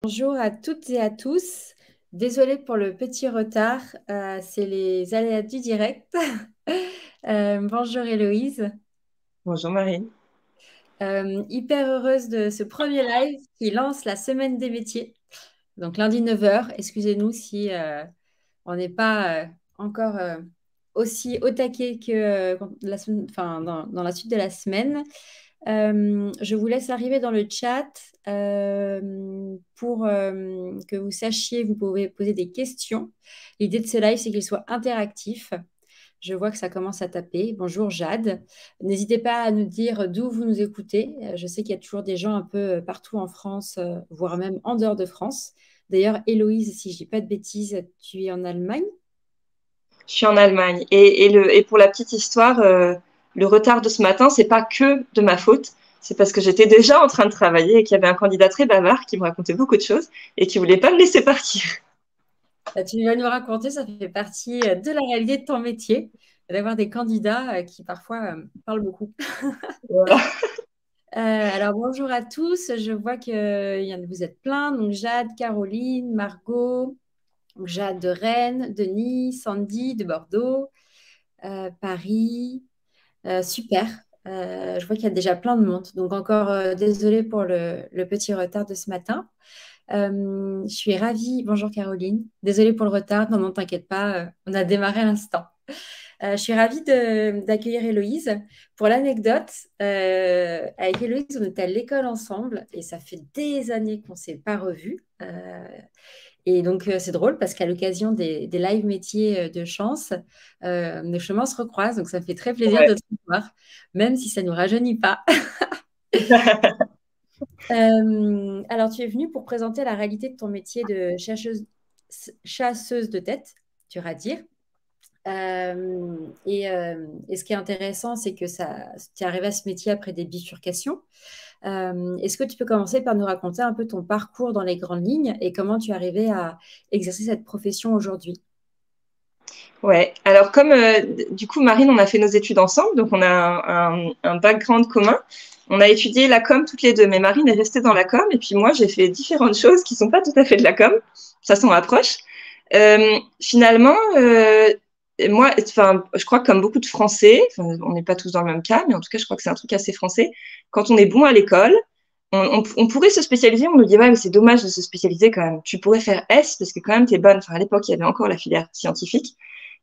Bonjour à toutes et à tous. Désolée pour le petit retard, c'est les aléas du direct. Bonjour Héloïse. Bonjour Marie. Hyper heureuse de ce premier live qui lance la semaine des métiers. Donc lundi 9 heures. Excusez-nous si on n'est pas encore aussi au taquet que la semaine, enfin, dans la suite de la semaine. Je vous laisse arriver dans le chat pour que vous sachiez, vous pouvez poser des questions. L'idée de ce live, c'est qu'il soit interactif. Je vois que ça commence à taper. Bonjour Jade. N'hésitez pas à nous dire d'où vous nous écoutez. Je sais qu'il y a toujours des gens un peu partout en France, voire même en dehors de France. D'ailleurs, Héloïse, si je dis pas de bêtises, tu es en Allemagne. Je suis en Allemagne et pour la petite histoire, le retard de ce matin, c'est pas que de ma faute. C'est parce que j'étais déjà en train de travailler et qu'il y avait un candidat très bavard qui me racontait beaucoup de choses et qui voulait pas me laisser partir. Tu vas nous raconter, ça fait partie de la réalité de ton métier, d'avoir des candidats qui parfois parlent beaucoup. Voilà. Alors bonjour à tous, je vois que vous êtes plein, donc Jade, Caroline, Margot, donc Jade de Rennes, Denis, Sandy de Bordeaux, Paris, super. Je vois qu'il y a déjà plein de monde, donc encore désolée pour le petit retard de ce matin. Je suis ravie. Bonjour Caroline. Désolée pour le retard. Non, non, t'inquiète pas. On a démarré à l'instant. Je suis ravie d'accueillir Héloïse. Pour l'anecdote, avec Héloïse, on était à l'école ensemble et ça fait des années qu'on ne s'est pas revus. Et donc, c'est drôle parce qu'à l'occasion des live métiers de chance, nos chemins se recroisent. Donc, ça me fait très plaisir Ouais. de te voir, même si ça ne nous rajeunit pas. Alors, tu es venue pour présenter la réalité de ton métier de chasseuse de tête, tu vas dire. Et ce qui est intéressant, c'est que tu es arrivée à ce métier après des bifurcations. Est-ce que tu peux commencer par nous raconter un peu ton parcours dans les grandes lignes et comment tu es arrivée à exercer cette profession aujourd'hui? Ouais. Alors comme du coup Marine, on a fait nos études ensemble, donc on a un background commun. On a étudié la com toutes les deux, mais Marine est restée dans la com et puis moi j'ai fait différentes choses qui sont pas tout à fait de la com. Ça s'en rapproche. Finalement, moi, enfin, je crois que comme beaucoup de Français, enfin, on n'est pas tous dans le même cas, mais en tout cas, je crois que c'est un truc assez français. Quand on est bon à l'école, on pourrait se spécialiser. On nous dit ouais, mais c'est dommage de se spécialiser quand même. Tu pourrais faire S parce que quand même t'es bonne. Enfin, à l'époque, il y avait encore la filière scientifique.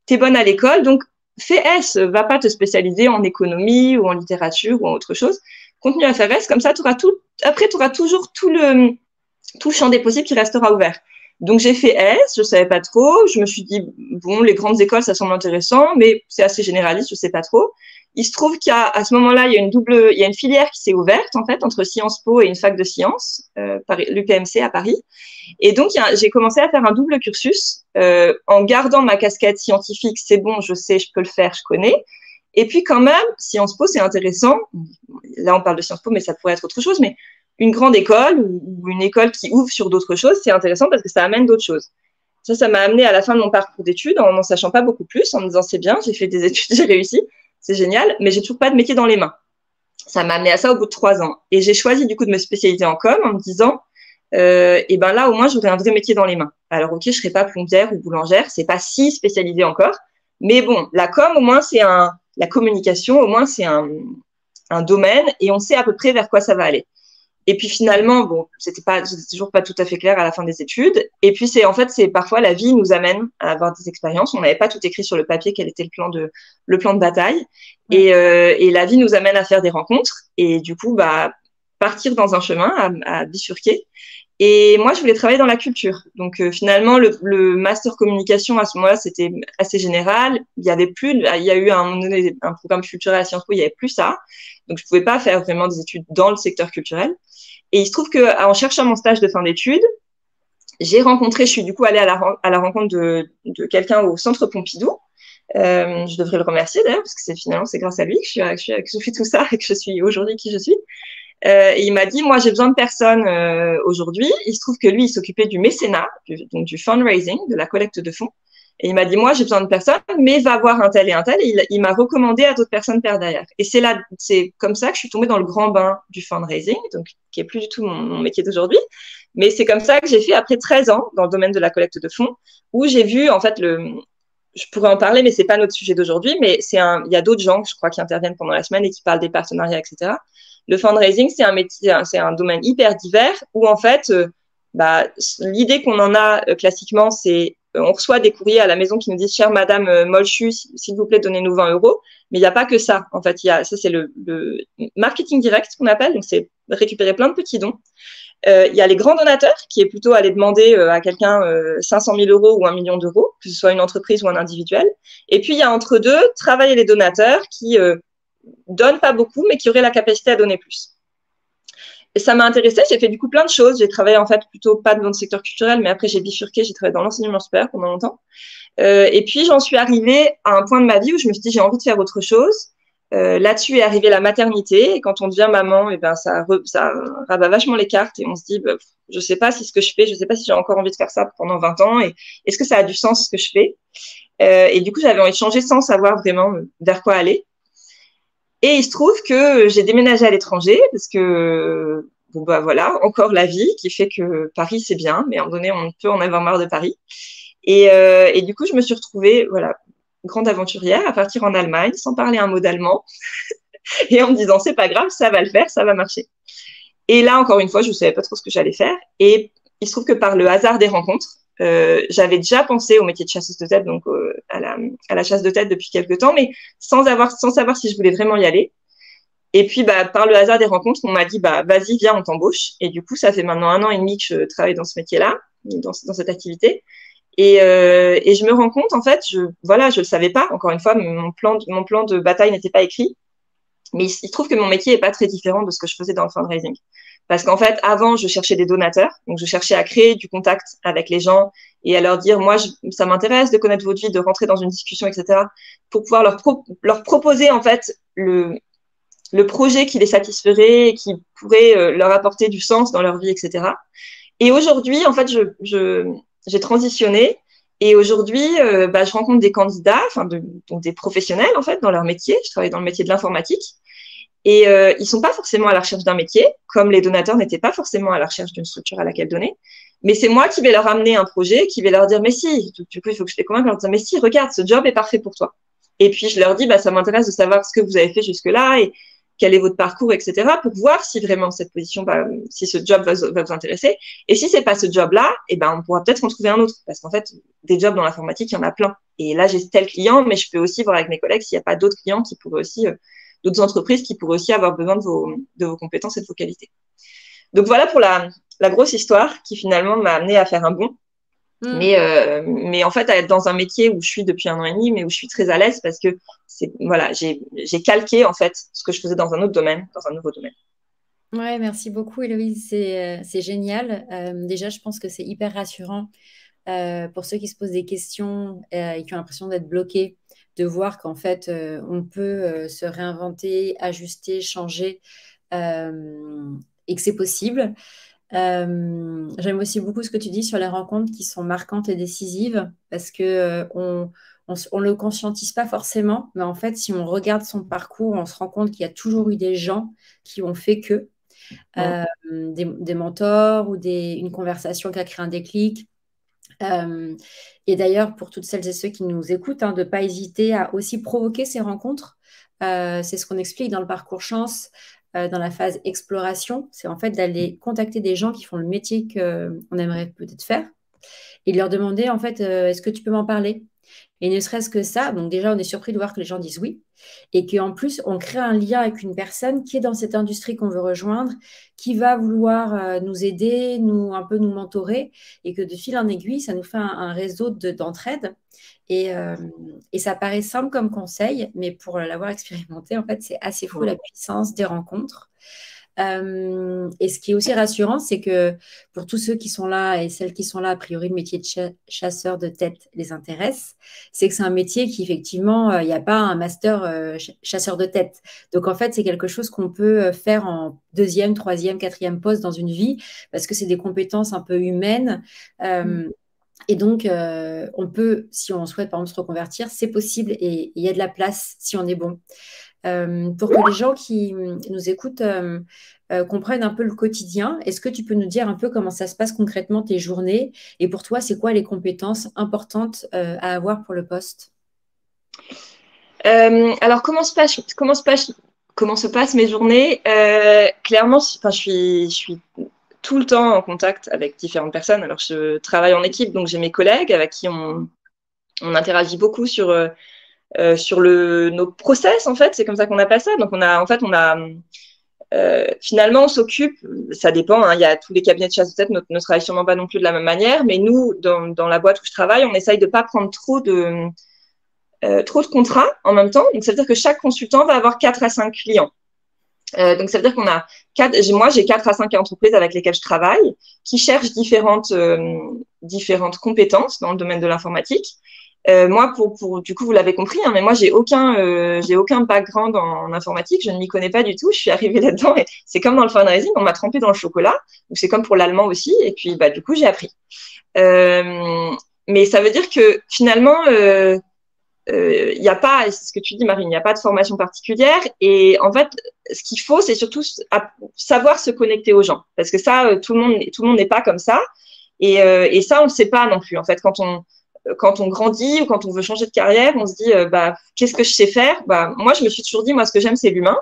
T'es bonne à l'école, donc fais S. Va pas te spécialiser en économie ou en littérature ou en autre chose. Continue à faire S, comme ça, t'auras tout. Après, t'auras toujours tout le champ des possibles qui restera ouvert. Donc j'ai fait S, je savais pas trop. Je me suis dit bon, les grandes écoles ça semble intéressant, mais c'est assez généraliste, je sais pas trop. Il se trouve qu'à ce moment-là, il y a une filière qui s'est ouverte en fait entre Sciences Po et une fac de sciences, l'UPMC à Paris. Et donc j'ai commencé à faire un double cursus en gardant ma casquette scientifique. C'est bon, je sais, je peux le faire, je connais. Et puis quand même, Sciences Po c'est intéressant. Là on parle de Sciences Po, mais ça pourrait être autre chose. Mais une grande école ou une école qui ouvre sur d'autres choses, c'est intéressant parce que ça amène d'autres choses. Ça m'a amené à la fin de mon parcours d'études en n'en sachant pas beaucoup plus, en me disant c'est bien, j'ai fait des études, j'ai réussi, c'est génial, mais j'ai toujours pas de métier dans les mains. Ça m'a amené à ça au bout de 3 ans. Et j'ai choisi du coup de me spécialiser en com en me disant, et ben là au moins j'aurai un vrai métier dans les mains. Alors ok, je serai pas plombière ou boulangère, c'est pas si spécialisé encore, mais bon, la com au moins la communication au moins c'est un domaine et on sait à peu près vers quoi ça va aller. Et puis finalement, bon, c'était toujours pas tout à fait clair à la fin des études. Et puis en fait, c'est parfois la vie nous amène à avoir des expériences. On n'avait pas tout écrit sur le papier quel était le plan de bataille. Ouais. Et la vie nous amène à faire des rencontres. Et du coup, bah, partir dans un chemin, à bifurquer. Et moi, je voulais travailler dans la culture. Donc finalement, le master communication à ce moment-là, c'était assez général. Il y avait plus, il y a eu un programme culturel à Sciences Po, il y avait plus ça. Donc je pouvais pas faire vraiment des études dans le secteur culturel. Et il se trouve que en cherchant mon stage de fin d'études, je suis du coup allée à la rencontre de quelqu'un au Centre Pompidou. Je devrais le remercier d'ailleurs parce que finalement c'est grâce à lui que je fais tout ça et que je suis aujourd'hui qui je suis. Et il m'a dit, moi, j'ai besoin de personnes aujourd'hui. Il se trouve que lui, il s'occupait du mécénat, donc du fundraising, de la collecte de fonds. Et il m'a dit, moi, j'ai besoin de personne, mais va voir un tel et un tel. Et il m'a recommandé à d'autres personnes par derrière. Et c'est comme ça que je suis tombée dans le grand bain du fundraising, donc qui est plus du tout mon métier d'aujourd'hui. Mais c'est comme ça que j'ai fait après 13 ans dans le domaine de la collecte de fonds, où j'ai vu, en fait, je pourrais en parler, mais c'est pas notre sujet d'aujourd'hui, mais il y a d'autres gens, je crois, qui interviennent pendant la semaine et qui parlent des partenariats, etc. Le fundraising, c'est un métier, c'est un domaine hyper divers où, en fait, l'idée qu'on en a classiquement, c'est on reçoit des courriers à la maison qui nous disent chère Madame Molchu, s'il vous plaît, donnez-nous 20 euros. Mais il n'y a pas que ça. En fait, ça, c'est le marketing direct qu'on appelle. Donc, c'est récupérer plein de petits dons. Il y a les grands donateurs qui est plutôt aller demander à quelqu'un 500 000 euros ou 1 million d'euros, que ce soit une entreprise ou un individuel. Et puis, il y a entre deux, travailler les donateurs qui donnent pas beaucoup, mais qui auraient la capacité à donner plus. Et ça m'a intéressée. J'ai fait du coup plein de choses. J'ai travaillé en fait plutôt pas dans le secteur culturel, mais après j'ai bifurqué. J'ai travaillé dans l'enseignement supérieur pendant longtemps. Et puis j'en suis arrivée à un point de ma vie où je me suis dit j'ai envie de faire autre chose. Là-dessus est arrivée la maternité. Et quand on devient maman, et ben ça rabat vachement les cartes et on se dit je sais pas si ce que je fais, je sais pas si j'ai encore envie de faire ça pendant 20 ans. Et est-ce que ça a du sens ce que je fais? Et du coup j'avais envie de changer sans savoir vraiment vers quoi aller. Et il se trouve que j'ai déménagé à l'étranger parce que, bon, bah voilà, encore la vie qui fait que Paris, c'est bien, mais à un moment donné, on peut en avoir marre de Paris. Et du coup, je me suis retrouvée, voilà, grande aventurière, à partir en Allemagne sans parler un mot d'allemand et en me disant, c'est pas grave, ça va le faire, ça va marcher. Et là, encore une fois, je ne savais pas trop ce que j'allais faire. Et il se trouve que par le hasard des rencontres, j'avais déjà pensé au métier de chasseuse de tête, donc à la chasse de tête depuis quelques temps, mais sans savoir si je voulais vraiment y aller. Et puis, par le hasard des rencontres, on m'a dit, vas-y, viens, on t'embauche. Et du coup, ça fait maintenant 1 an et demi que je travaille dans ce métier-là, dans cette activité. Et je me rends compte, en fait, je le savais pas. Encore une fois, mon plan de bataille n'était pas écrit. Mais il se trouve que mon métier est pas très différent de ce que je faisais dans le fundraising. Parce qu'en fait, avant, je cherchais des donateurs. Donc, je cherchais à créer du contact avec les gens et à leur dire, moi, ça m'intéresse de connaître votre vie, de rentrer dans une discussion, etc. pour pouvoir leur proposer, en fait, le projet qui les satisferait et qui pourrait leur apporter du sens dans leur vie, etc. Et aujourd'hui, en fait, j'ai transitionné et aujourd'hui, je rencontre des candidats, donc des professionnels, en fait, dans leur métier. Je travaille dans le métier de l'informatique. Et ils sont pas forcément à la recherche d'un métier, comme les donateurs n'étaient pas forcément à la recherche d'une structure à laquelle donner. Mais c'est moi qui vais leur amener un projet, qui vais leur dire, mais si, du coup, il faut que je les convainque, leur dire, mais si, regarde, ce job est parfait pour toi. Et puis, je leur dis, ça m'intéresse de savoir ce que vous avez fait jusque-là et quel est votre parcours, etc., pour voir si vraiment cette position, si ce job va vous intéresser. Et si c'est pas ce job-là, on pourra peut-être en trouver un autre. Parce qu'en fait, des jobs dans l'informatique, il y en a plein. Et là, j'ai tel client, mais je peux aussi voir avec mes collègues s'il n'y a pas d'autres clients qui pourraient aussi, d'autres entreprises qui pourraient aussi avoir besoin de vos compétences et de vos qualités. Donc voilà pour la grosse histoire qui finalement m'a amenée à faire un bond. Mais en fait, à être dans un métier où je suis depuis 1 an et demi, mais où je suis très à l'aise parce que j'ai calqué en fait ce que je faisais dans un autre domaine, dans un nouveau domaine. Ouais, merci beaucoup, Héloïse. C'est génial. Déjà, je pense que c'est hyper rassurant pour ceux qui se posent des questions et qui ont l'impression d'être bloqués, de voir qu'en fait, on peut se réinventer, ajuster, changer et que c'est possible. J'aime aussi beaucoup ce que tu dis sur les rencontres qui sont marquantes et décisives parce que on le conscientise pas forcément, mais en fait, si on regarde son parcours, on se rend compte qu'il y a toujours eu des gens qui ont fait que des mentors ou une conversation qui a créé un déclic. Et d'ailleurs, pour toutes celles et ceux qui nous écoutent, de ne pas hésiter à aussi provoquer ces rencontres. C'est ce qu'on explique dans le parcours chance. Dans la phase exploration, c'est en fait d'aller contacter des gens qui font le métier qu'on aimerait peut-être faire et de leur demander en fait est-ce que tu peux m'en parler? Et ne serait-ce que ça, donc déjà on est surpris de voir que les gens disent oui et qu'en plus on crée un lien avec une personne qui est dans cette industrie qu'on veut rejoindre, qui va vouloir nous aider, un peu nous mentorer et que de fil en aiguille, ça nous fait un réseau d'entraide. Et ça paraît simple comme conseil, mais pour l'avoir expérimenté, en fait, c'est assez fou la puissance des rencontres. Et ce qui est aussi rassurant, c'est que pour tous ceux qui sont là et celles qui sont là, a priori, le métier de chasseur de tête les intéresse. C'est que c'est un métier qui, effectivement, il n'y a pas un master chasseur de tête. Donc, en fait, c'est quelque chose qu'on peut faire en 2e, 3e, 4e poste dans une vie parce que c'est des compétences un peu humaines. Et donc, on peut, si on souhaite par exemple se reconvertir, c'est possible et il y a de la place si on est bon. Pour que les gens qui nous écoutent comprennent un peu le quotidien, est-ce que tu peux nous dire un peu comment ça se passe concrètement tes journées? Et pour toi, c'est quoi les compétences importantes à avoir pour le poste? Alors, comment se passent mes journées? Clairement, je suis tout le temps en contact avec différentes personnes. Alors, je travaille en équipe, donc j'ai mes collègues avec qui on interagit beaucoup sur nos process, en fait. C'est comme ça qu'on appelle ça. Donc, finalement, on s'occupe, ça dépend, hein, il y a tous les cabinets de chasse de tête ne travaillent sûrement pas non plus de la même manière, mais nous, dans la boîte où je travaille, on essaye de pas prendre trop de contrats en même temps. Donc, ça veut dire que chaque consultant va avoir 4 à 5 clients. Donc, ça veut dire qu'on a moi, j'ai 4 à 5 entreprises avec lesquelles je travaille qui cherchent différentes compétences dans le domaine de l'informatique. Moi, du coup, vous l'avez compris, hein, mais moi, j'ai aucun background en informatique. Je ne m'y connais pas du tout. Je suis arrivée là-dedans et c'est comme dans le fundraising, on m'a trempé dans le chocolat. Donc, c'est comme pour l'allemand aussi. Et puis, du coup, j'ai appris. Mais ça veut dire que finalement, il n'y a pas, c'est ce que tu dis, Marine, il n'y a pas de formation particulière. Et en fait, ce qu'il faut, c'est surtout savoir se connecter aux gens. Parce que ça, tout le monde n'est pas comme ça. Et ça, on ne le sait pas non plus. En fait, quand on grandit ou quand on veut changer de carrière, on se dit, qu'est-ce que je sais faire? Moi, je me suis toujours dit, moi, ce que j'aime, c'est l'humain.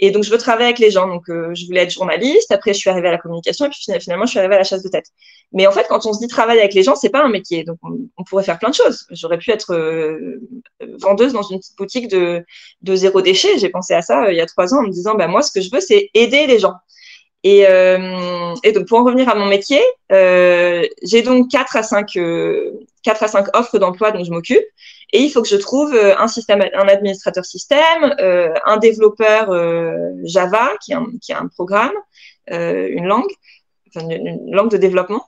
Et donc, je veux travailler avec les gens. Donc, je voulais être journaliste. Après, je suis arrivée à la communication. Et puis, finalement, je suis arrivée à la chasse de tête. Mais en fait, quand on se dit travailler avec les gens, c'est pas un métier. Donc, on pourrait faire plein de choses. J'aurais pu être vendeuse dans une petite boutique de zéro déchet. J'ai pensé à ça il y a 3 ans en me disant, moi, ce que je veux, c'est aider les gens. Et donc, pour en revenir à mon métier, j'ai donc 4 à 5 offres d'emploi dont je m'occupe. Et il faut que je trouve un administrateur système, un développeur Java, qui est un programme, une langue, une langue de développement,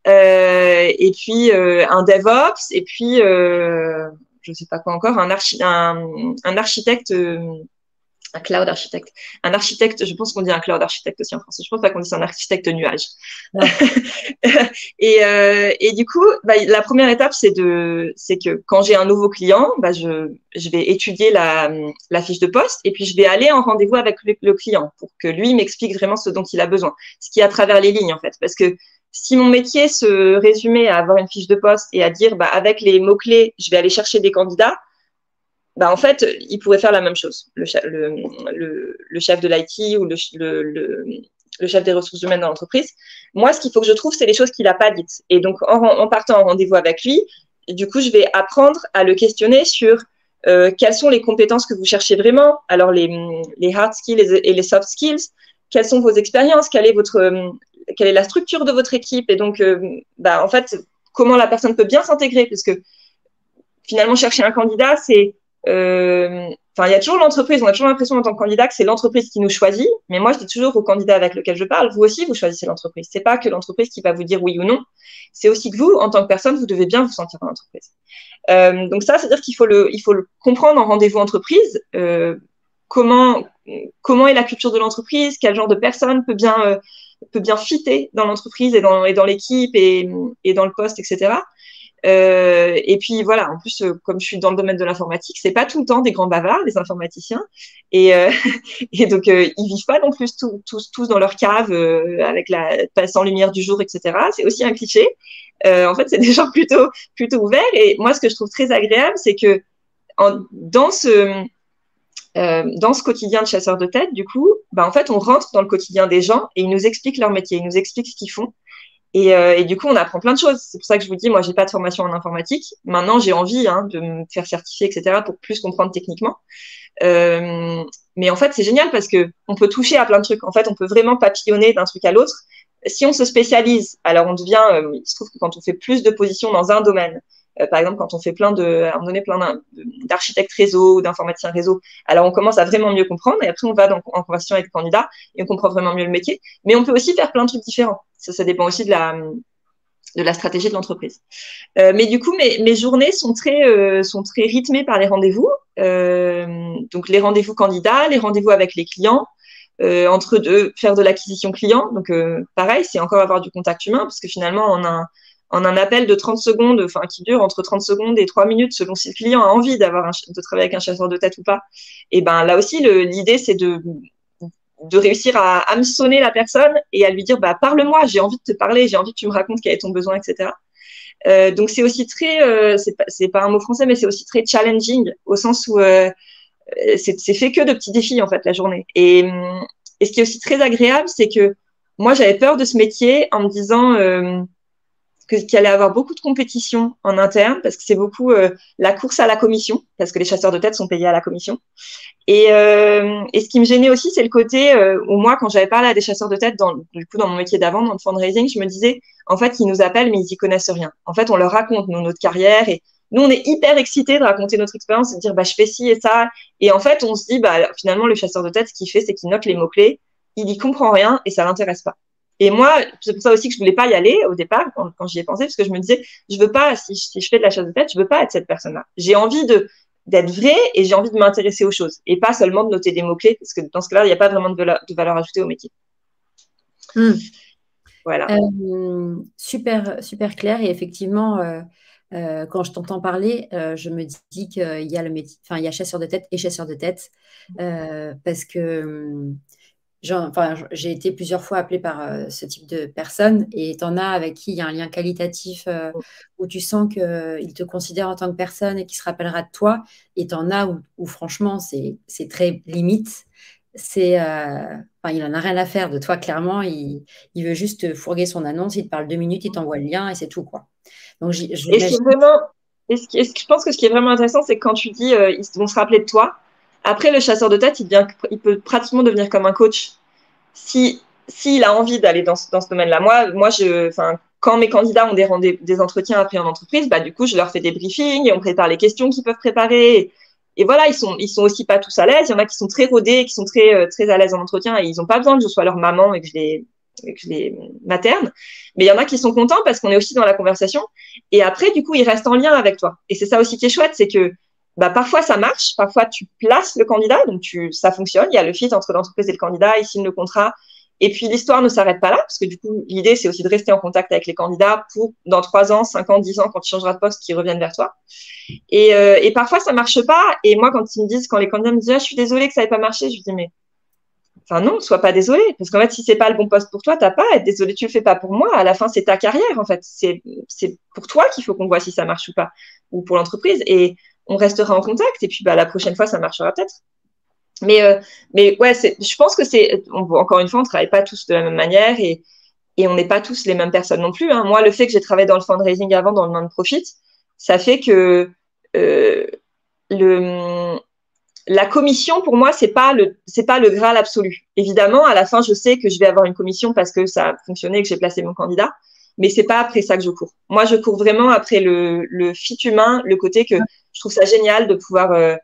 et puis un DevOps, et puis, je ne sais pas quoi encore, un architecte. Un cloud architecte. Un architecte, je pense qu'on dit un cloud architecte aussi en français. Je pense pas qu'on dit un architecte nuage. Ouais. Et du coup, la première étape, c'est que quand j'ai un nouveau client, je vais étudier la fiche de poste et puis je vais aller en rendez-vous avec le client pour que lui m'explique vraiment ce dont il a besoin. Ce qui est à travers les lignes, en fait. Parce que si mon métier se résumait à avoir une fiche de poste et à dire, avec les mots-clés, je vais aller chercher des candidats, en fait, il pourrait faire la même chose, le chef de l'IT ou le chef des ressources humaines dans l'entreprise. Moi, ce qu'il faut que je trouve, c'est les choses qu'il n'a pas dites. Et donc, en partant en rendez-vous avec lui, du coup, je vais apprendre à le questionner sur quelles sont les compétences que vous cherchez vraiment. Alors, les hard skills et les soft skills, quelles sont vos expériences, quelle est la structure de votre équipe. Et donc, en fait, comment la personne peut bien s'intégrer, parce que finalement, chercher un candidat, c'est il y a toujours l'entreprise, on a toujours l'impression en tant que candidat que c'est l'entreprise qui nous choisit, mais moi je dis toujours au candidat avec lequel je parle, vous aussi vous choisissez l'entreprise. C'est pas que l'entreprise qui va vous dire oui ou non, c'est aussi que vous, en tant que personne, vous devez bien vous sentir dans l'entreprise. Donc ça, c'est-à-dire qu'il faut le comprendre en rendez-vous entreprise, comment est la culture de l'entreprise, quel genre de personne peut bien fitter dans l'entreprise et dans l'équipe et dans le poste, etc. Et puis voilà, en plus, comme je suis dans le domaine de l'informatique, c'est pas tout le temps des grands bavards, les informaticiens. Et, donc, ils vivent pas non plus tous dans leur cave sans lumière du jour, etc. C'est aussi un cliché. En fait, c'est des gens plutôt ouverts. Et moi, ce que je trouve très agréable, c'est que dans ce quotidien de chasseurs de tête, du coup, en fait, on rentre dans le quotidien des gens et ils nous expliquent leur métier, ils nous expliquent ce qu'ils font. Et du coup, on apprend plein de choses. C'est pour ça que je vous dis, moi, j'ai pas de formation en informatique. Maintenant, j'ai envie de me faire certifier, etc., pour plus comprendre techniquement. Mais en fait, c'est génial parce que on peut toucher à plein de trucs. En fait, on peut vraiment papillonner d'un truc à l'autre. Si on se spécialise, alors il se trouve que quand on fait plus de positions dans un domaine, par exemple, quand on fait plein d'architectes réseau ou d'informaticiens réseau, alors on commence à vraiment mieux comprendre et après on va en conversation avec le candidat et on comprend vraiment mieux le métier. Mais on peut aussi faire plein de trucs différents. Ça dépend aussi de la stratégie de l'entreprise. Mais du coup, mes journées sont très rythmées par les rendez-vous. Donc les rendez-vous candidats, les rendez-vous avec les clients, entre deux, faire de l'acquisition client. Donc pareil, c'est encore avoir du contact humain parce que finalement, en un appel de 30 secondes, enfin, qui dure entre 30 secondes et 3 minutes, selon si le client a envie de travailler avec un chasseur de tête ou pas. Et ben, là aussi, l'idée, c'est de réussir à hameçonner la personne et à lui dire, bah, parle-moi, j'ai envie de te parler, j'ai envie que tu me racontes quel est ton besoin, etc. Donc, c'est aussi très, c'est pas un mot français, mais c'est aussi très challenging, au sens où c'est fait que de petits défis, en fait, la journée. Et ce qui est aussi très agréable, c'est que moi, j'avais peur de ce métier en me disant qu'il allait avoir beaucoup de compétition en interne, parce que c'est beaucoup la course à la commission, parce que les chasseurs de tête sont payés à la commission. Et ce qui me gênait aussi, c'est le côté où moi, quand j'avais parlé à des chasseurs de tête, du coup, dans mon métier d'avant, dans le fundraising, je me disais, en fait, ils nous appellent, mais ils y connaissent rien. En fait, on leur raconte notre carrière et nous, on est hyper excités de raconter notre expérience et de dire, bah, je fais ci et ça. Et en fait, on se dit, bah, finalement, le chasseur de tête, ce qu'il fait, c'est qu'il note les mots-clés, il y comprend rien et ça l'intéresse pas. Et moi, c'est pour ça aussi que je voulais pas y aller au départ, quand j'y ai pensé, parce que je me disais, je veux pas, si je fais de la chasse de tête, je veux pas être cette personne-là. J'ai envie d'être vrai et j'ai envie de m'intéresser aux choses et pas seulement de noter des mots-clés parce que dans ce cas-là, il n'y a pas vraiment de valeur ajoutée au métier. Voilà. Super, super clair. Et effectivement, quand je t'entends parler, je me dis qu'il y a le métier, enfin, il y a chasseur de tête et chasseur de tête parce que j'ai été plusieurs fois appelée par ce type de personnes et tu en as avec qui il y a un lien qualitatif où tu sens qu'il te considère en tant que personne et qu'il se rappellera de toi. Et tu en as où franchement, c'est très limite. Il en a rien à faire de toi, clairement. Il veut juste fourguer son annonce, il te parle 2 minutes, il t'envoie le lien et c'est tout, quoi. Donc, et je pense que ce qui est vraiment intéressant, c'est que quand tu dis ils vont se rappeler de toi, après le chasseur de tête, il peut pratiquement devenir comme un coach. S'il a envie d'aller dans ce domaine-là. Moi, quand mes candidats ont des entretiens après en entreprise, bah, du coup, je leur fais des briefings et on prépare les questions qu'ils peuvent préparer. Et voilà, ils sont aussi pas tous à l'aise. Il y en a qui sont très rodés, qui sont très à l'aise en entretien et ils n'ont pas besoin que je sois leur maman et que je les materne. Mais il y en a qui sont contents parce qu'on est aussi dans la conversation. Et après, du coup, ils restent en lien avec toi. Et c'est ça aussi qui est chouette, c'est que bah, parfois ça marche, parfois tu places le candidat, donc ça fonctionne, il y a le fit entre l'entreprise et le candidat, ils signent le contrat, et puis l'histoire ne s'arrête pas là, parce que du coup, l'idée, c'est aussi de rester en contact avec les candidats pour, dans 3 ans, 5 ans, 10 ans, quand tu changeras de poste, qu'ils reviennent vers toi. Et parfois, ça marche pas, et moi, quand les candidats me disent, ah, je suis désolée que ça n'ait pas marché, je lui dis, mais enfin non, sois pas désolé, parce qu'en fait, si c'est pas le bon poste pour toi, t'as pas à être désolé, tu le fais pas pour moi. À la fin, c'est ta carrière, en fait. C'est pour toi qu'il faut qu'on voit si ça marche ou pas, ou pour l'entreprise. Et on restera en contact. Et puis, bah, la prochaine fois, ça marchera peut-être. Mais ouais, je pense que encore une fois, on travaille pas tous de la même manière et on n'est pas tous les mêmes personnes non plus. Hein. Moi, le fait que j'ai travaillé dans le fundraising avant, dans le non-profit, ça fait que la commission, pour moi, c'est pas le Graal absolu. Évidemment, à la fin, je sais que je vais avoir une commission parce que ça a fonctionné, que j'ai placé mon candidat, mais c'est pas après ça que je cours. Moi, je cours vraiment après le fit humain, le côté que je trouve ça génial de pouvoir,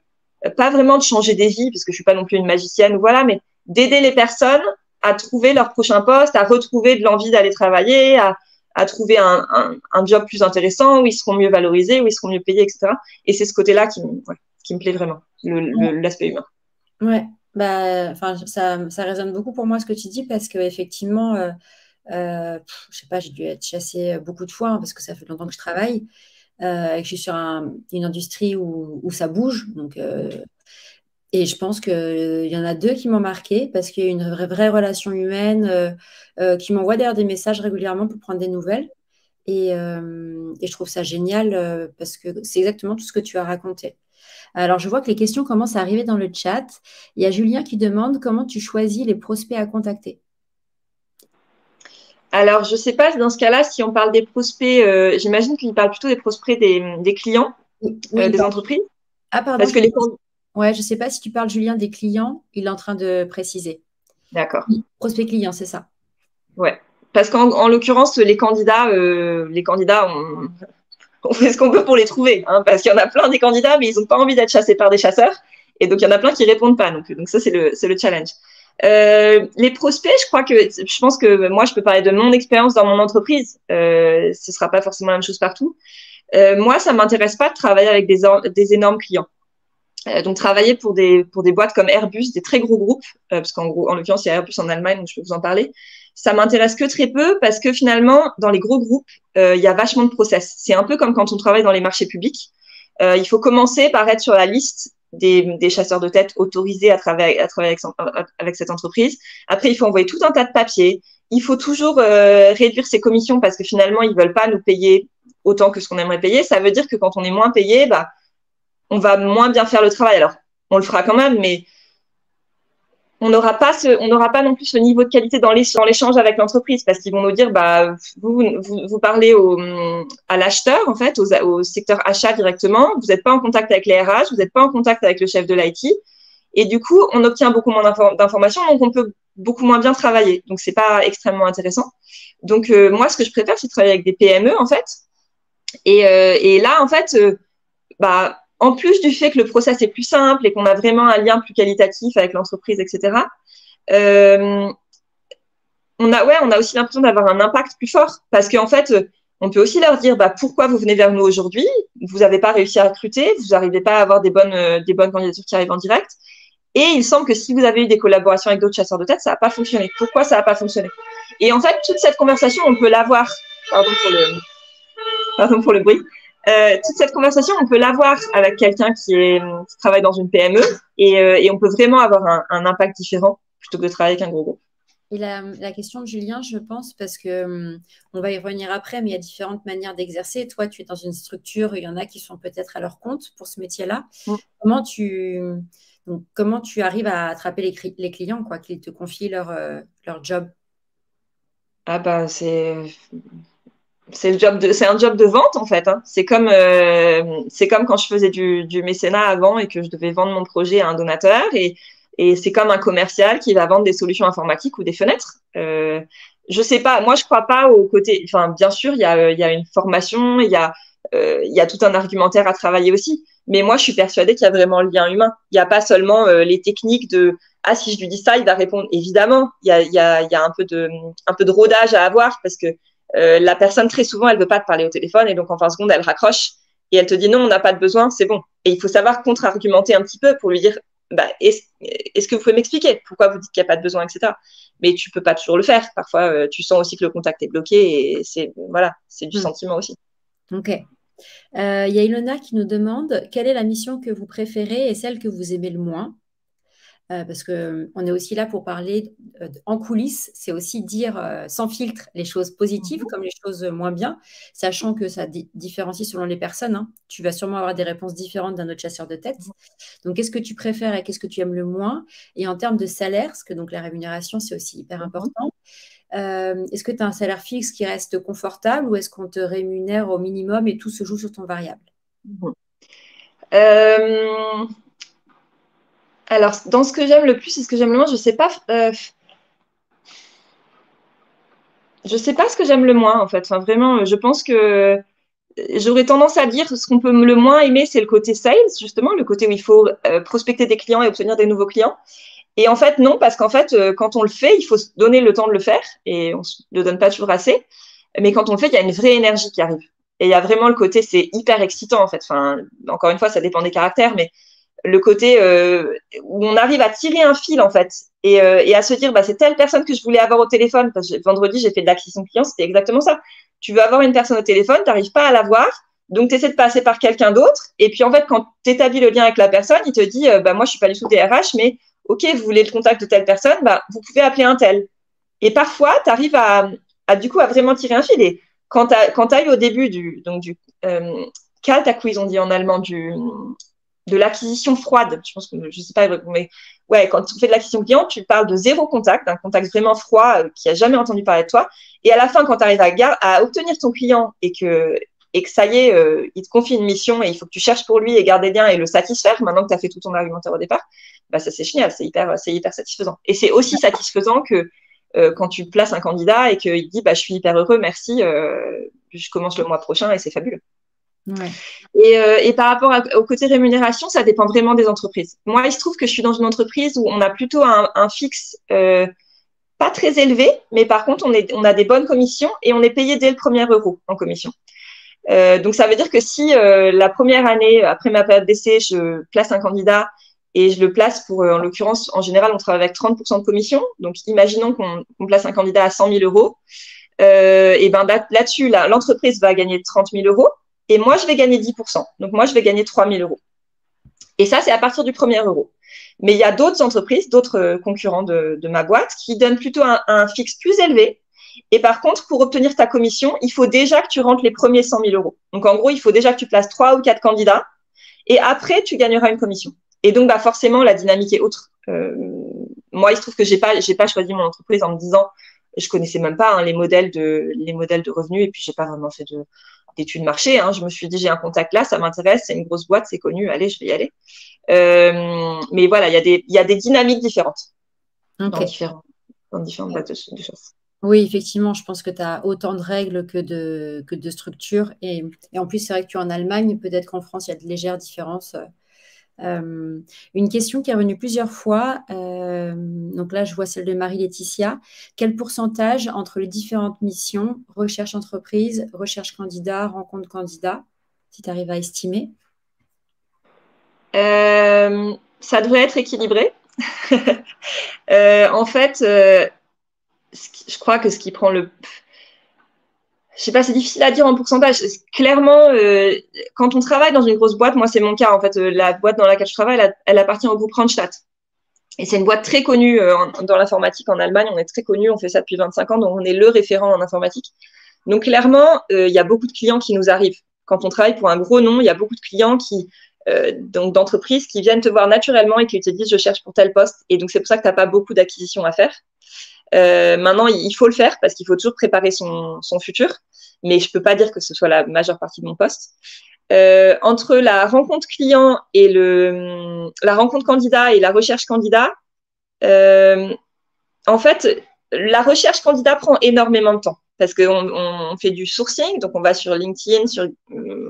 pas vraiment de changer des vies, parce que je suis pas non plus une magicienne ou voilà, mais d'aider les personnes à trouver leur prochain poste, à retrouver de l'envie d'aller travailler, à trouver un job plus intéressant, où ils seront mieux valorisés, où ils seront mieux payés, etc. Et c'est ce côté-là qui me plaît vraiment, l'aspect humain. Ouais, bah, ça résonne beaucoup pour moi ce que tu dis parce que effectivement, je sais pas, j'ai dû être chassée beaucoup de fois hein, parce que ça fait longtemps que je travaille et que je suis sur une industrie où ça bouge. Donc, et je pense qu'il y en a deux qui m'ont marqué parce qu'il y a une vraie relation humaine qui m'envoie d'ailleurs des messages régulièrement pour prendre des nouvelles. Et je trouve ça génial parce que c'est exactement tout ce que tu as raconté. Alors, je vois que les questions commencent à arriver dans le chat. Il y a Julien qui demande comment tu choisis les prospects à contacter. Alors, je ne sais pas dans ce cas-là, si on parle des prospects, j'imagine qu'il parle plutôt des prospects des clients, oui, des entreprises. Ah, pardon. Parce que ouais, je ne sais pas si tu parles, Julien, des clients. Il est en train de préciser. D'accord. Prospect client, c'est ça. Ouais. Parce qu'en l'occurrence, les candidats, on fait ce qu'on peut pour les trouver, hein, parce qu'il y en a plein des candidats, mais ils n'ont pas envie d'être chassés par des chasseurs. Et donc, il y en a plein qui répondent pas. Donc ça, c'est le challenge. Les prospects, je pense que moi, je peux parler de mon expérience dans mon entreprise. Ce sera pas forcément la même chose partout. Moi, ça m'intéresse pas de travailler avec des énormes clients. Donc, travailler pour des boîtes comme Airbus, des très gros groupes, parce en l'occurrence, il y a Airbus en Allemagne, donc je peux vous en parler. ça m'intéresse que très peu parce que finalement, dans les gros groupes, il y a vachement de process. C'est un peu comme quand on travaille dans les marchés publics. Il faut commencer par être sur la liste des chasseurs de tête autorisés à travailler avec cette entreprise. Après, il faut envoyer tout un tas de papiers. Il faut toujours réduire ses commissions parce que finalement, ils veulent pas nous payer autant que ce qu'on aimerait payer. Ça veut dire que quand on est moins payé, bah, on va moins bien faire le travail. Alors, on le fera quand même, mais on n'aura pas non plus ce niveau de qualité dans l'échange avec l'entreprise parce qu'ils vont nous dire, bah, vous parlez à l'acheteur, en fait, au secteur achat directement. Vous n'êtes pas en contact avec les RH, vous n'êtes pas en contact avec le chef de l'IT. Et du coup, on obtient beaucoup moins d'informations, donc on peut beaucoup moins bien travailler. Donc, c'est pas extrêmement intéressant. Donc, moi, ce que je préfère, c'est travailler avec des PME, en fait. Et là, en fait, bah, en plus du fait que le process est plus simple et qu'on a vraiment un lien plus qualitatif avec l'entreprise, etc., on a aussi l'impression d'avoir un impact plus fort parce qu'en fait, on peut aussi leur dire bah, pourquoi vous venez vers nous aujourd'hui, vous n'avez pas réussi à recruter, vous n'arrivez pas à avoir des bonnes candidatures qui arrivent en direct. Et il semble que si vous avez eu des collaborations avec d'autres chasseurs de tête, ça n'a pas fonctionné. Pourquoi ça n'a pas fonctionné? Et en fait, toute cette conversation, on peut l'avoir. Pardon pour le bruit. Toute cette conversation, on peut l'avoir avec quelqu'un qui travaille dans une PME et on peut vraiment avoir un impact différent plutôt que de travailler avec un gros groupe. Et la question de Julien, je pense, parce que on va y revenir après, mais il y a différentes manières d'exercer. Toi, tu es dans une structure, il y en a qui sont peut-être à leur compte pour ce métier-là. Comment tu arrives à attraper les clients, quoi, qu'ils te confient leur job? Ah bah c'est un job de vente en fait. Hein. C'est comme quand je faisais du mécénat avant et que je devais vendre mon projet à un donateur et c'est comme un commercial qui va vendre des solutions informatiques ou des fenêtres. Je sais pas, moi je crois pas au côté. Enfin, bien sûr, il y a une formation, il y a tout un argumentaire à travailler aussi. Mais moi, je suis persuadée qu'il y a vraiment le lien humain. Il n'y a pas seulement les techniques de ah si je lui dis ça, il va répondre. Évidemment, il y a un peu de rodage à avoir parce que la personne très souvent elle veut pas te parler au téléphone et donc en 20 secondes elle raccroche et elle te dit non, on n'a pas de besoin, c'est bon. Et il faut savoir contre-argumenter un petit peu pour lui dire bah, est-ce que vous pouvez m'expliquer pourquoi vous dites qu'il n'y a pas de besoin, etc. Mais tu peux pas toujours le faire. Parfois, tu sens aussi que le contact est bloqué et c'est du sentiment aussi. Ok. Il y a Ilona qui nous demande quelle est la mission que vous préférez et celle que vous aimez le moins. Parce qu'on est aussi là pour parler en coulisses, c'est aussi dire sans filtre les choses positives comme les choses moins bien, sachant que ça différencie selon les personnes. Hein. Tu vas sûrement avoir des réponses différentes d'un autre chasseur de tête. Donc, qu'est-ce que tu préfères et qu'est-ce que tu aimes le moins? Et en termes de salaire, parce que donc, la rémunération, c'est aussi hyper important. Est-ce que tu as un salaire fixe qui reste confortable ou est-ce qu'on te rémunère au minimum et tout se joue sur ton variable? Alors, dans ce que j'aime le plus et ce que j'aime le moins, je sais pas. Je sais pas ce que j'aime le moins en fait. Enfin, vraiment, je pense que j'aurais tendance à dire ce qu'on peut le moins aimer, c'est le côté sales, justement, le côté où il faut prospecter des clients et obtenir des nouveaux clients. Et en fait, non, parce qu'en fait, quand on le fait, il faut se donner le temps de le faire et on se le donne pas toujours assez. Mais quand on le fait, il y a une vraie énergie qui arrive. Et il y a vraiment le côté, c'est hyper excitant en fait. Enfin, encore une fois, ça dépend des caractères, mais le côté où on arrive à tirer un fil en fait et à se dire bah, c'est telle personne que je voulais avoir au téléphone parce que vendredi j'ai fait de l'acquisition client, c'était exactement ça. Tu veux avoir une personne au téléphone, tu n'arrives pas à la voir, donc tu essaies de passer par quelqu'un d'autre et puis en fait quand tu établis le lien avec la personne, il te dit bah, moi je suis pas du tout DRH mais ok vous voulez le contact de telle personne, bah, vous pouvez appeler un tel. Et parfois tu arrives du coup à vraiment tirer un fil et quand tu as eu au début du Kaltakquise on dit en allemand de l'acquisition froide. Je pense que je sais pas, mais ouais, quand tu fais de l'acquisition client, tu parles de zéro contact, d'un contact vraiment froid qui a jamais entendu parler de toi. Et à la fin, quand tu arrives à obtenir ton client et que ça y est, il te confie une mission et il faut que tu cherches pour lui et garder bien et le satisfaire, maintenant que tu as fait tout ton argumentaire au départ, bah ça c'est génial, c'est hyper satisfaisant. Et c'est aussi satisfaisant que quand tu places un candidat et qu'il dit bah je suis hyper heureux, merci, je commence le mois prochain et c'est fabuleux. Ouais. Et par rapport au côté rémunération, ça dépend vraiment des entreprises. Moi, il se trouve que je suis dans une entreprise où on a plutôt un fixe pas très élevé, mais par contre, on a des bonnes commissions et on est payé dès le premier euro en commission. Donc, ça veut dire que si la première année, après ma période d'essai, je place un candidat et je le place pour, en l'occurrence, en général, on travaille avec 30% de commission. Donc, imaginons qu'on place un candidat à 100 000 euros. Et ben là-dessus, l'entreprise va gagner 30 000 euros et moi, je vais gagner 10%. Donc, moi, je vais gagner 3 000 euros. Et ça, c'est à partir du premier euro. Mais il y a d'autres entreprises, d'autres concurrents de ma boîte qui donnent plutôt un fixe plus élevé. Et par contre, pour obtenir ta commission, il faut déjà que tu rentres les premiers 100 000 euros. Donc, en gros, il faut déjà que tu places 3 ou 4 candidats et après, tu gagneras une commission. Et donc, bah, forcément, la dynamique est autre. Moi, il se trouve que j'ai pas choisi mon entreprise en me disant, je connaissais même pas les modèles de revenus et puis j'ai pas vraiment fait d'études marché. Hein. Je me suis dit, j'ai un contact là, ça m'intéresse, c'est une grosse boîte, c'est connu, allez, je vais y aller. Mais voilà, il y a des dynamiques différentes dans différentes boîtes de choses. Oui, effectivement, je pense que tu as autant de règles que de structures. Et en plus, c'est vrai que tu es en Allemagne, peut-être qu'en France, il y a de légères différences. Une question qui est revenue plusieurs fois, donc là je vois celle de Marie-Laetitia. Quel pourcentage entre les différentes missions, recherche entreprise, recherche candidat, rencontre candidat, si tu arrives à estimer? Ça devrait être équilibré. En fait, je crois que ce qui prend le... Je sais pas, c'est difficile à dire en pourcentage. Clairement, quand on travaille dans une grosse boîte, moi c'est mon cas en fait, la boîte dans laquelle je travaille, elle appartient au groupe Randstad. Et c'est une boîte très connue dans l'informatique en Allemagne. On est très connu, on fait ça depuis 25 ans, donc on est le référent en informatique. Donc clairement, il y a beaucoup de clients qui nous arrivent. Quand on travaille pour un gros nom, il y a beaucoup de clients donc d'entreprises qui viennent te voir naturellement et qui te disent je cherche pour tel poste. Et donc c'est pour ça que tu n'as pas beaucoup d'acquisitions à faire. Maintenant, il faut le faire parce qu'il faut toujours préparer son futur. Mais je peux pas dire que ce soit la majeure partie de mon poste. Entre la rencontre client et la rencontre candidat et la recherche candidat, en fait, la recherche candidat prend énormément de temps parce qu'on fait du sourcing, donc on va sur LinkedIn, sur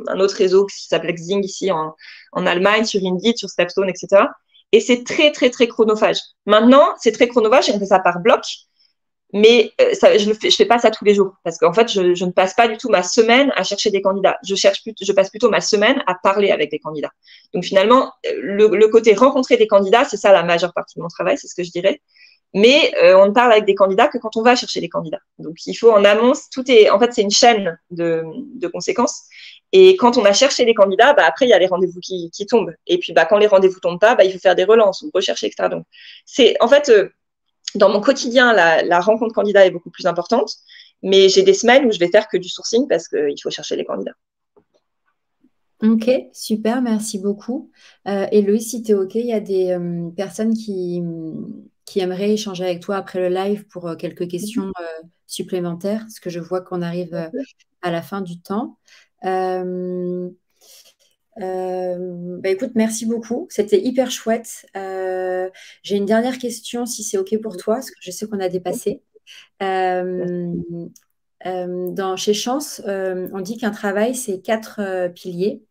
un autre réseau qui s'appelle Xing ici en Allemagne, sur Indeed, sur Stepstone, etc. Et c'est très, très, très chronophage. Maintenant, c'est très chronophage et on fait ça par bloc. Mais je fais pas ça tous les jours parce qu'en fait, je ne passe pas du tout ma semaine à chercher des candidats. Je passe plutôt ma semaine à parler avec des candidats. Donc finalement, le côté rencontrer des candidats, c'est ça la majeure partie de mon travail, c'est ce que je dirais. Mais on ne parle avec des candidats que quand on va chercher des candidats. Donc il faut en amont, en fait, c'est une chaîne de conséquences. Et quand on a cherché des candidats, bah, après, il y a les rendez-vous qui tombent. Et puis, bah, quand les rendez-vous tombent pas, bah, il faut faire des relances ou rechercher, etc. Donc, en fait, dans mon quotidien, la rencontre candidat est beaucoup plus importante. Mais j'ai des semaines où je vais faire que du sourcing parce qu'il faut chercher les candidats. Ok, super, merci beaucoup. Héloïse, si tu es OK, il y a des personnes qui aimeraient échanger avec toi après le live pour quelques questions supplémentaires, parce que je vois qu'on arrive à la fin du temps. Écoute, merci beaucoup. C'était hyper chouette. J'ai une dernière question, si c'est OK pour toi, parce que je sais qu'on a dépassé. Chez Chance, on dit qu'un travail, c'est 4 piliers.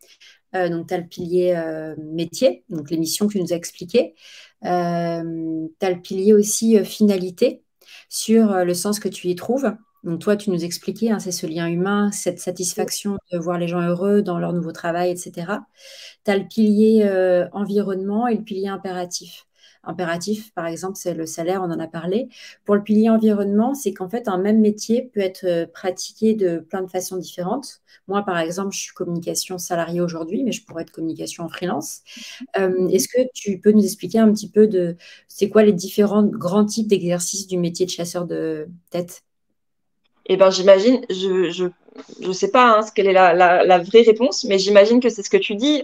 Donc, tu as le pilier métier, donc les missions que tu nous as expliquées. Tu as le pilier aussi finalité, sur le sens que tu y trouves. Donc, toi, tu nous expliquais, hein, c'est ce lien humain, cette satisfaction de voir les gens heureux dans leur nouveau travail, etc. Tu as le pilier environnement et le pilier impératif. Impératif, par exemple, c'est le salaire, on en a parlé. Pour le pilier environnement, c'est qu'en fait, un même métier peut être pratiqué de plein de façons différentes. Moi, par exemple, je suis communication salariée aujourd'hui, mais je pourrais être communication en freelance. Est-ce que tu peux nous expliquer un petit peu c'est quoi les différents grands types d'exercices du métier de chasseur de tête? Eh ben, j'imagine, je sais pas quelle est la vraie réponse, mais j'imagine que c'est ce que tu dis.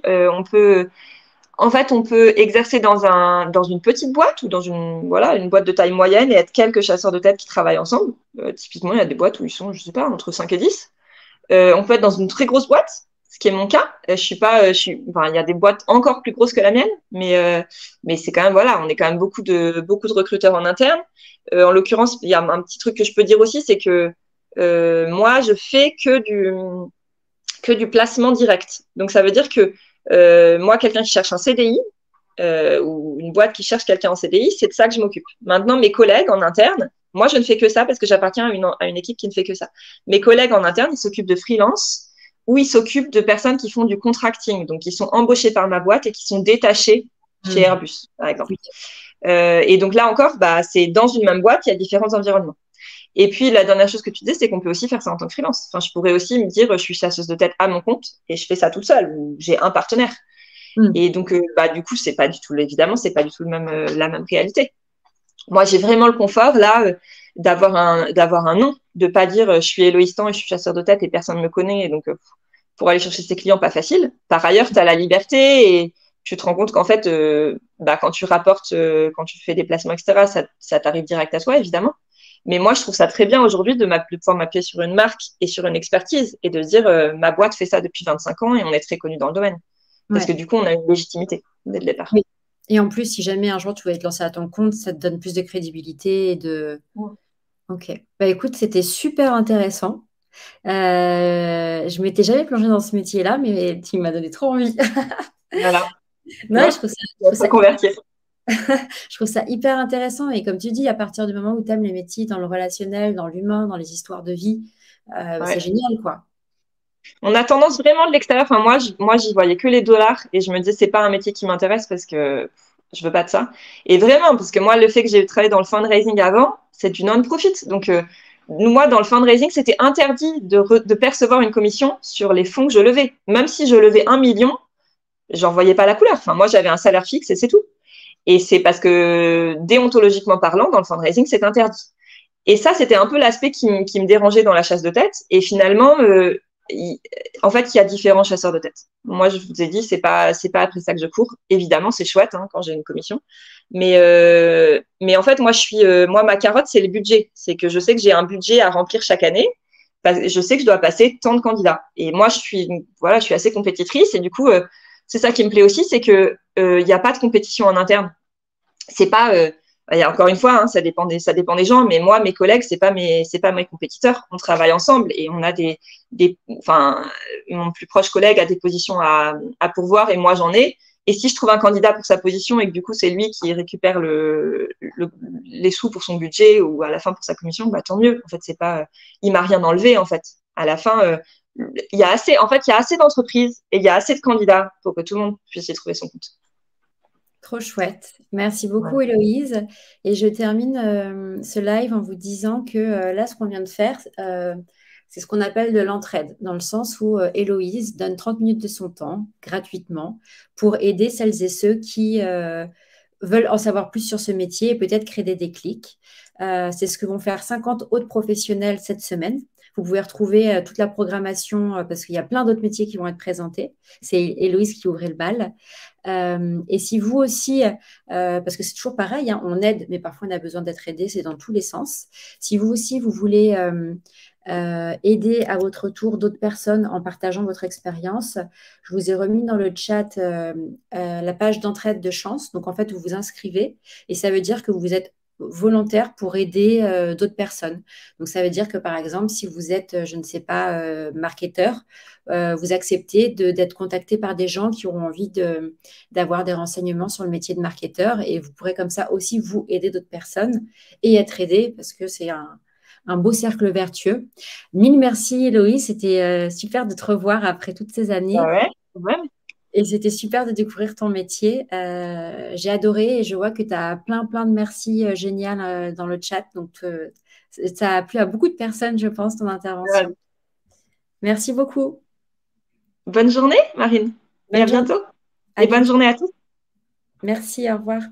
En fait, on peut exercer dans une petite boîte ou dans une boîte de taille moyenne et être quelques chasseurs de tête qui travaillent ensemble. Typiquement, il y a des boîtes où ils sont, je sais pas, entre 5 et 10. On peut être dans une très grosse boîte, ce qui est mon cas. Il y a des boîtes encore plus grosses que la mienne, mais c'est quand même, voilà, on est quand même beaucoup de recruteurs en interne. En l'occurrence, il y a un petit truc que je peux dire aussi, c'est que moi, je fais que du placement direct. Donc, ça veut dire que moi, quelqu'un qui cherche un CDI ou une boîte qui cherche quelqu'un en CDI, c'est de ça que je m'occupe. Maintenant, mes collègues en interne, moi, je ne fais que ça parce que j'appartiens à une équipe qui ne fait que ça. Mes collègues en interne, ils s'occupent de freelance ou ils s'occupent de personnes qui font du contracting, donc qui sont embauchés par ma boîte et qui sont détachés chez Airbus, par exemple. Ok. Et donc là encore, bah, c'est dans une même boîte, il y a différents environnements. Et puis, la dernière chose que tu disais, c'est qu'on peut aussi faire ça en tant que freelance. Enfin, je pourrais aussi me dire, je suis chasseuse de tête à mon compte et je fais ça toute seule, ou j'ai un partenaire. Mm. Et donc, bah, du coup, c'est pas du tout, évidemment, c'est pas du tout le même, la même réalité. Moi, j'ai vraiment le confort, là, d'avoir un nom, de pas dire, je suis Héloïse Tan et je suis chasseur de tête et personne ne me connaît. Et donc, pour aller chercher ses clients, pas facile. Par ailleurs, tu as la liberté et tu te rends compte qu'en fait, bah, quand tu rapportes, quand tu fais des placements, etc., ça t'arrive direct à toi, évidemment. Mais moi, je trouve ça très bien aujourd'hui de pouvoir m'appuyer sur une marque et sur une expertise et de dire ma boîte fait ça depuis 25 ans et on est très connu dans le domaine. Parce que Ouais. du coup, on a une légitimité dès le départ. Oui. Et en plus, si jamais un jour tu voulais te lancer à ton compte, ça te donne plus de crédibilité et de. Ouais. Ok. Bah écoute, c'était super intéressant. Je m'étais jamais plongée dans ce métier-là, mais tu m'as donné trop envie. Voilà. Non, Ouais. On va se convertir. je trouve ça hyper intéressant. Et comme tu dis, à partir du moment où tu aimes les métiers dans le relationnel, dans l'humain, dans les histoires de vie, c'est Ouais. génial, quoi. On a tendance vraiment de l'extérieur. Enfin, moi, j'y voyais que les dollars et je me disais, c'est pas un métier qui m'intéresse parce que je veux pas de ça. Et vraiment, parce que moi, le fait que j'ai travaillé dans le fundraising avant, c'est du non-profit. Donc, moi, dans le fundraising, c'était interdit de percevoir une commission sur les fonds que je levais. Même si je levais 1 million, j'en voyais pas la couleur. Enfin, moi, j'avais un salaire fixe et c'est tout. Et c'est parce que, déontologiquement parlant, dans le fundraising, c'est interdit. Et ça, c'était un peu l'aspect qui me dérangeait dans la chasse de tête. Et finalement, il- en fait, il y a différents chasseurs de tête. Moi, je vous ai dit, c'est pas après ça que je cours. Évidemment, c'est chouette hein, quand j'ai une commission. Mais en fait, moi, ma carotte, c'est le budget. C'est que je sais que j'ai un budget à remplir chaque année. Je sais que je dois passer tant de candidats. Et moi, voilà, je suis assez compétitrice. Et du coup, c'est ça qui me plaît aussi, c'est que il n'y a pas de compétition en interne. C'est pas encore une fois, hein, ça dépend des gens, mais moi, mes collègues, c'est pas mes compétiteurs. On travaille ensemble et on a enfin, mon plus proche collègue a des positions à pourvoir et moi j'en ai. Et si je trouve un candidat pour sa position et que du coup c'est lui qui récupère les sous pour son budget ou à la fin pour sa commission, bah tant mieux. En fait, c'est pas, il m'a rien enlevé en fait. À la fin, il y a assez d'entreprises et il y a assez de candidats pour que tout le monde puisse y trouver son compte. Trop chouette. Merci Ouais. beaucoup, Héloïse. Et je termine ce live en vous disant que là, ce qu'on vient de faire, c'est ce qu'on appelle de l'entraide, dans le sens où Héloïse donne 30 minutes de son temps gratuitement pour aider celles et ceux qui veulent en savoir plus sur ce métier et peut-être créer des déclics. C'est ce que vont faire 50 autres professionnels cette semaine. Vous pouvez retrouver toute la programmation parce qu'il y a plein d'autres métiers qui vont être présentés. C'est Héloïse qui ouvrait le bal. Et si vous aussi, parce que c'est toujours pareil, hein, on aide, mais parfois on a besoin d'être aidé, c'est dans tous les sens. Si vous aussi, vous voulez aider à votre tour d'autres personnes en partageant votre expérience, je vous ai remis dans le chat la page d'entraide de chance. Donc en fait, vous vous inscrivez et ça veut dire que vous êtes volontaire pour aider d'autres personnes. Donc ça veut dire que par exemple, si vous êtes, je ne sais pas, marketeur, vous acceptez d'être contacté par des gens qui auront envie d'avoir des renseignements sur le métier de marketeur et vous pourrez comme ça aussi vous aider d'autres personnes et être aidé parce que c'est un beau cercle vertueux. Mille merci Héloïse, c'était super de te revoir après toutes ces Bah années ouais, ouais. et c'était super de découvrir ton métier. J'ai adoré et je vois que tu as plein de merci génial dans le chat. Donc, ça a plu à beaucoup de personnes, je pense, ton intervention. Merci beaucoup. Bonne journée, Marine, et à Bonne journée. bientôt. À Et bonne bientôt. journée à tous. Merci, au revoir.